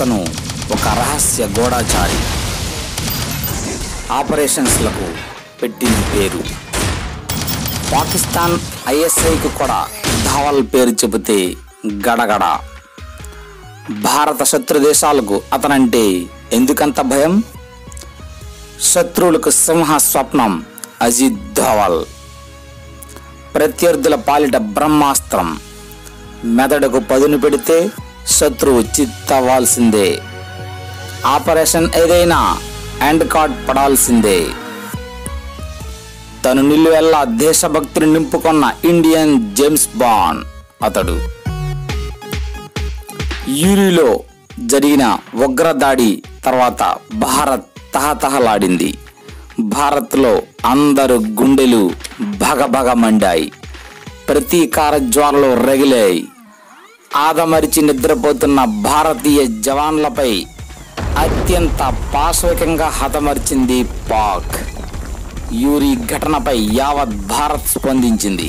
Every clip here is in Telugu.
అతను ఒక రహస్య గూఢచారి. ఆపరేషన్స్లకు పెట్టింది పేరు. పాకిస్తాన్ ISIకు కూడా ధావల్ పేరు చెబితే గడగడ. భారత శత్రు దేశాలకు అతనంటే ఎందుకంత భయం? శత్రువులకు సింహ స్వప్నం అజిత్ ధోవల్. ప్రత్యర్థుల పాలిట బ్రహ్మాస్త్రం. మెదడుకు పదును పెడితే శత్రువు చిత్తవ్వాల్సిందే. ఆపరేషన్ ఏదైనా ఎండ్ కార్డ్ పడాల్సిందే. తను నిలువెల్లా దేశభక్తిని నింపుకున్న ఇండియన్ జేమ్స్ బాండ్ అతడు. యూరిలో జరిగిన ఉగ్రదాడి తర్వాత భారత్ తహతహలాడింది. భారత్లో అందరు గుండెలు భగభగ మండాయి. ప్రతీకార జ్వాలలు రగిలాయి. ఆదమరిచి నిద్రపోతున్న భారతీయ జవాన్లపై అత్యంత పాశవికంగా హతమర్చింది పాక్. యూరి ఘటనపై యావత్ భారత్ స్పందించింది.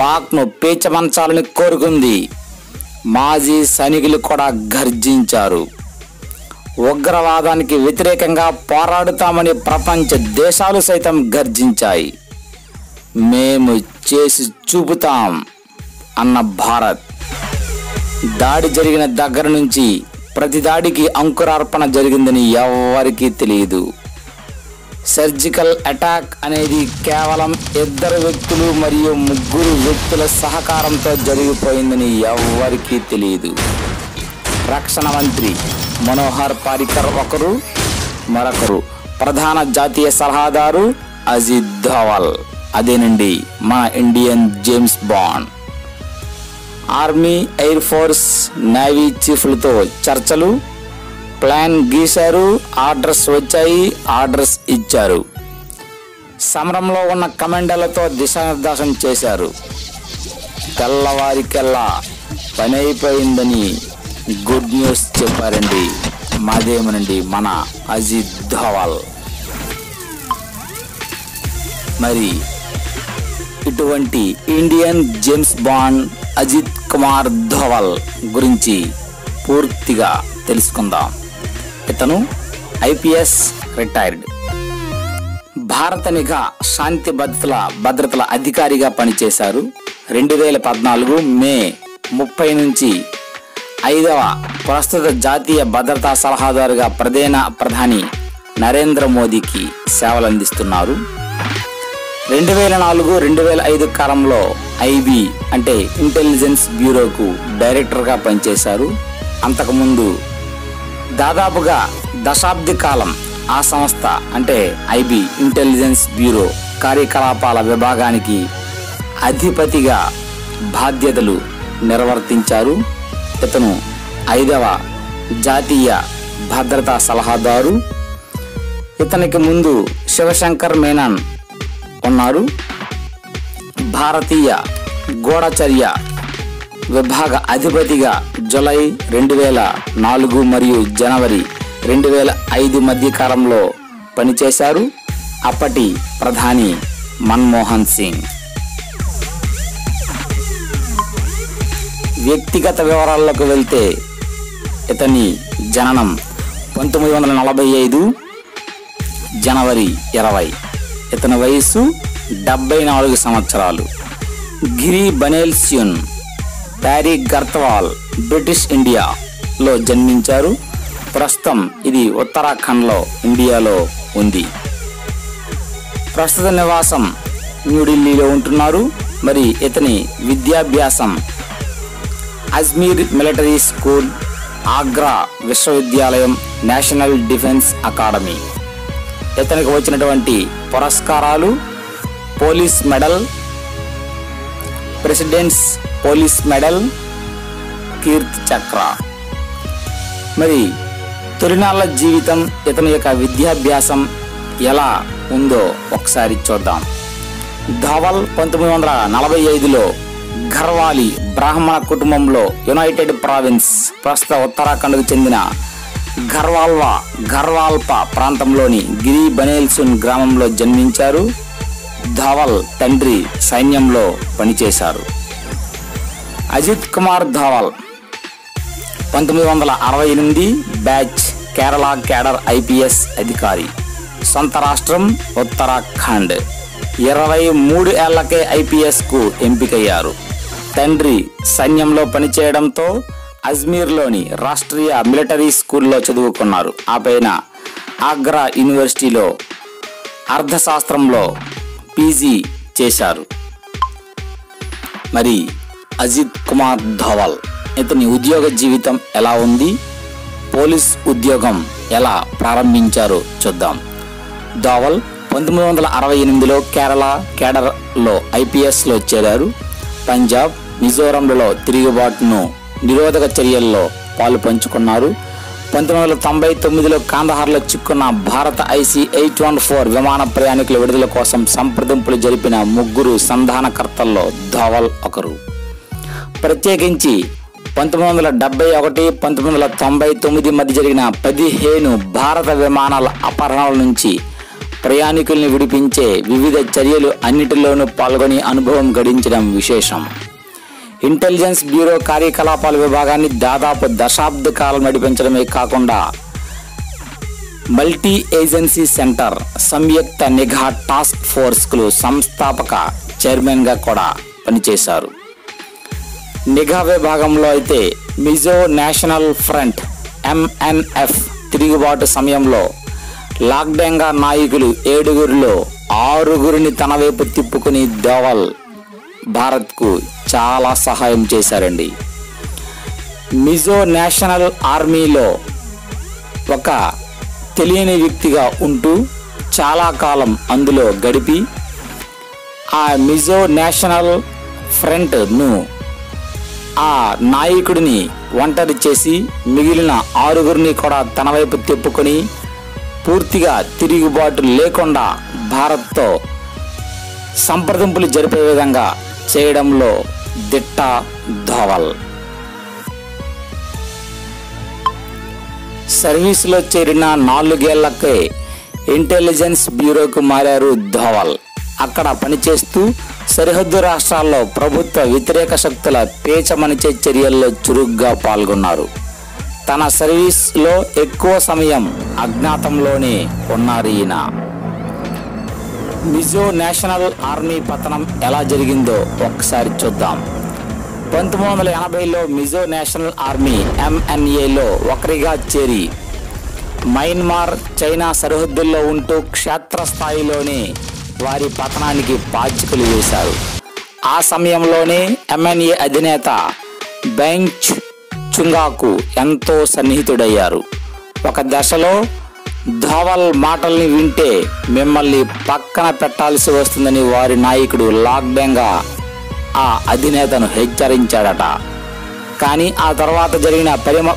పాక్ను పేచమంచాలని కోరుకుంది. మాజీ సైనికులు కూడా గర్జించారు. ఉగ్రవాదానికి వ్యతిరేకంగా పోరాడుతామని ప్రపంచ దేశాలు సైతం గర్జించాయి. మేము చేసి చూపుతాం అన్న భారత్. దాడి జరిగిన దగ్గర నుంచి ప్రతి దాడికి అంకురార్పణ జరిగిందని ఎవ్వరికీ తెలియదు. సర్జికల్ అటాక్ అనేది కేవలం 2 వ్యక్తులు మరియు 3 వ్యక్తుల సహకారంతో జరిగిపోయిందని ఎవ్వరికీ తెలియదు. రక్షణ మంత్రి మనోహర్ పారికర్ ఒకరు, మరొకరు ప్రధాన జాతీయ సలహాదారు అజిత్ ధోవల్. అదేనండి మన Indian James Bond. Army, air force, navy చీఫ్లతో చర్చలు, ప్లాన్ గీశారు, ఆర్డర్స్ వచ్చాయి, ఆర్డర్స్ ఇచ్చారు. సమరంలో ఉన్న కమాండర్లతో దిశానిర్దేశం చేశారు. తెల్లవారికెల్లా పని అయిపోయిందని గుడ్ న్యూస్ చెప్పారండి. మాదేమనండి మన అజిత్ ధోవల్. మరి ఇటువంటి Indian James Bond Ajit Kumar Doval గురించి పూర్తిగా తెలుసుకుందాం. ఇతను IPS రిటైర్డ్. భారత నిఘా శాంతి భద్రతల అధికారిగా పనిచేశారు. 2014 మే 30 నుంచి 5వ ప్రస్తుత జాతీయ భద్రతా సలహాదారుగా ప్రధాని నరేంద్ర మోదీకి సేవలందిస్తున్నారు. 2004-2005 కాలంలో IB అంటే ఇంటెలిజెన్స్ బ్యూరోకు డైరెక్టర్గా పనిచేశారు. అంతకుముందు దాదాపుగా దశాబ్ది కాలం ఆ సంస్థ అంటే IB ఇంటెలిజెన్స్ బ్యూరో కార్యకలాపాల విభాగానికి అధిపతిగా బాధ్యతలు నిర్వర్తించారు. ఇతను 5వ జాతీయ భద్రతా సలహాదారు. ఇతనికి ముందు శివశంకర్ మేనన్ ఉన్నారు. భారతీయ గూఢచర్య విభాగ అధిపతిగా జూలై 2004 మరియు జనవరి 2005 మధ్య కాలంలో పనిచేశారు. అప్పటి ప్రధాని మన్మోహన్ సింగ్. వ్యక్తిగత వివరాల్లోకి వెళ్తే ఇతని జననం 1945 జనవరి 20. ఇతని వయస్సు 74 సంవత్సరాలు. గిరి బనేల్స్యూన్, ప్యారీ గర్త్వాల్, బ్రిటిష్ ఇండియాలో జన్మించారు. ప్రస్తుతం ఇది ఉత్తరాఖండ్లో ఇండియాలో ఉంది. ప్రస్తుత నివాసం న్యూఢిల్లీలో ఉంటున్నారు. మరి ఇతని విద్యాభ్యాసం అజ్మీర్ మిలిటరీ స్కూల్, ఆగ్రా విశ్వవిద్యాలయం, నేషనల్ డిఫెన్స్ అకాడమీ. ఇతనికి వచ్చినటువంటి పురస్కారాలు police medal, president's police medal, Kirti Chakra. మరి తొలినాళ్ల జీవితం, ఇతని యొక్క విద్యాభ్యాసం ఎలా ఉందో ఒకసారి చూద్దాం. ధోవల్ 1945లో ఘర్వాలి బ్రాహ్మణ కుటుంబంలో యునైటెడ్ ప్రావిన్స్ ప్రస్తుత ఉత్తరాఖండ్కు చెందిన ఘర్వాల్పా ప్రాంతంలోని గిరి బనేల్సూన్ గ్రామంలో జన్మించారు. ధోవల్ తండ్రి సైన్యంలో పనిచేశారు. Ajit Kumar Doval 1968 batch Kerala cadre IPS అధికారి. సొంత రాష్ట్రం ఉత్తరాఖండ్. 23 ఏళ్లకే IPSకు ఎంపికయ్యారు. తండ్రి సైన్యంలో పనిచేయడంతో అజ్మీర్లోని రాష్ట్రీయ మిలిటరీ స్కూల్లో చదువుకున్నారు. ఆ పైన ఆగ్రా యూనివర్సిటీలో అర్థశాస్త్రంలో PG చేశారు. మరి అజిత్ కుమార్ ధోవల్ ఇతని ఉద్యోగ జీవితం ఎలా ఉంది, పోలీస్ ఉద్యోగం ఎలా ప్రారంభించారో చూద్దాం. ధోవల్ 1968లో కేరళ కేడర్లో IPSలో చేరారు. పంజాబ్, మిజోరంలలో తిరుగుబాటును నిరోధక చర్యల్లో పాలు పంచుకున్నారు. 1999లో కాందహార్లో చిక్కున్న భారత IC-814 విమాన ప్రయాణికుల విడుదల కోసం సంప్రదింపులు జరిపిన 3 సంధానకర్తల్లో ధోవల్ ఒకరు. ప్రత్యేకించి 1971, 1999 మధ్య జరిగిన 15 భారత విమానాల అపహరణల నుంచి ప్రయాణికుల్ని విడిపించే వివిధ చర్యలు అన్నిటిలోనూ పాల్గొని అనుభవం గడించడం విశేషం. ఇంటెలిజెన్స్ బ్యూరో కార్యకలాపాల విభాగాన్ని దాదాపు దశాబ్ద కాలం నడిపించడమే కాకుండా మల్టీ ఏజెన్సీ సెంటర్, సంయుక్త నిఘా టాస్క్ ఫోర్స్కు సంస్థాపక చైర్మన్గా కూడా పనిచేశారు. నిఘా విభాగంలో అయితే మిజో నేషనల్ ఫ్రంట్ MNF తిరుగుబాటు సమయంలో లాక్డెంగా నాయకులు 7గురిలో 6గురిని తన వైపు తిప్పుకుని ధోవల్ భారత్కు చాలా సహాయం చేశారండి. మిజో నేషనల్ ఆర్మీలో ఒక తెలియని వ్యక్తిగా ఉంటూ చాలా కాలం అందులో గడిపి ఆ మిజో నేషనల్ ఫ్రంట్ను ఆ నాయకుడిని ఒంటరి చేసి మిగిలిన 6గురిని కూడా తన వైపు తిప్పుకొని పూర్తిగా తిరుగుబాటు లేకుండా భారత్తో సంప్రదింపులు జరిపే విధంగా చేయడంలో దిట్ట ధోవల్. సర్వీసులో చేరిన 4 ఏళ్లకే ఇంటెలిజెన్స్ బ్యూరోకు మారారు ధోవల్. అక్కడ పనిచేస్తూ సరిహద్దు రాష్ట్రాల్లో ప్రభుత్వ వ్యతిరేక శక్తుల పేచమనిచే చర్యల్లో చురుగ్గా పాల్గొన్నారు. తన సర్వీస్లో ఎక్కువ సమయం అజ్ఞాతంలోనే ఉన్నారు ఈయన. మిజో నేషనల్ ఆర్మీ పతనం ఎలా జరిగిందో ఒకసారి చూద్దాం. 1980లో మిజో నేషనల్ ఆర్మీ MNAలో ఒకరిగా చేరి మయన్మార్, చైనా సరిహద్దుల్లో ఉంటూ క్షేత్రస్థాయిలోనే వారి పతనానికి పాచికలు వేశారు. ఆ సమయంలోనే MNA అధినేత బెంచ్ చుంగాకు ఎంతో సన్నిహితుడయ్యారు. ఒక దశలో ధోవల్ మాటల్ని వింటే మిమ్మల్ని పక్కన పెట్టాల్సి వస్తుందని వారి నాయకుడు లాక్డెంగా ఆ అధినేతను హెచ్చరించాడట. కానీ ఆ తర్వాత జరిగిన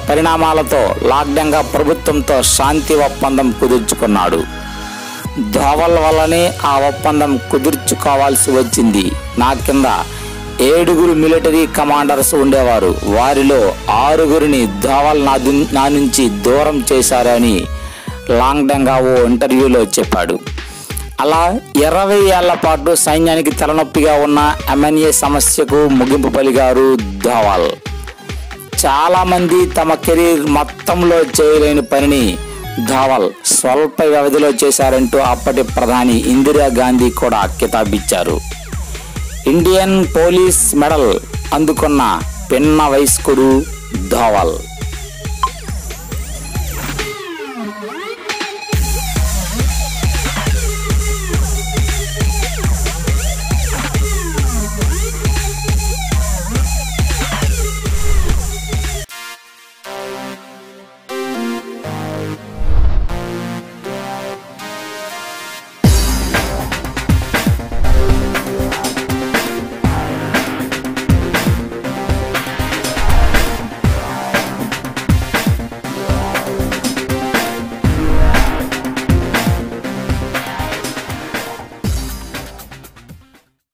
పరిణామాలతో లాక్డెంగా ప్రభుత్వంతో శాంతి ఒప్పందం కుదుర్చుకున్నాడు. ధోవల్ వల్లనే ఆ ఒప్పందం కుదుర్చుకోవాల్సి వచ్చింది. నా కింద 7గురు మిలిటరీ కమాండర్స్ ఉండేవారు. వారిలో 6గురిని ధోవల్ నా నుంచి దూరం చేశారని లాంగ్డెంగా ఓ ఇంటర్వ్యూలో చెప్పాడు. అలా 20 ఏళ్ల పాటు సైన్యానికి తలనొప్పిగా ఉన్న MNA సమస్యకు ముగింపు పలికారు ధోవల్. చాలామంది తమ కెరీర్ మొత్తంలో చేయలేని పనిని ధోవల్ స్వల్ప వ్యవధిలో చేశారంటూ అప్పటి ప్రధాని ఇందిరాగాంధీ కూడా కితాబిచ్చారు. ఇండియన్ పోలీస్ మెడల్ అందుకున్న పిన్న వయస్కుడు ధోవల్.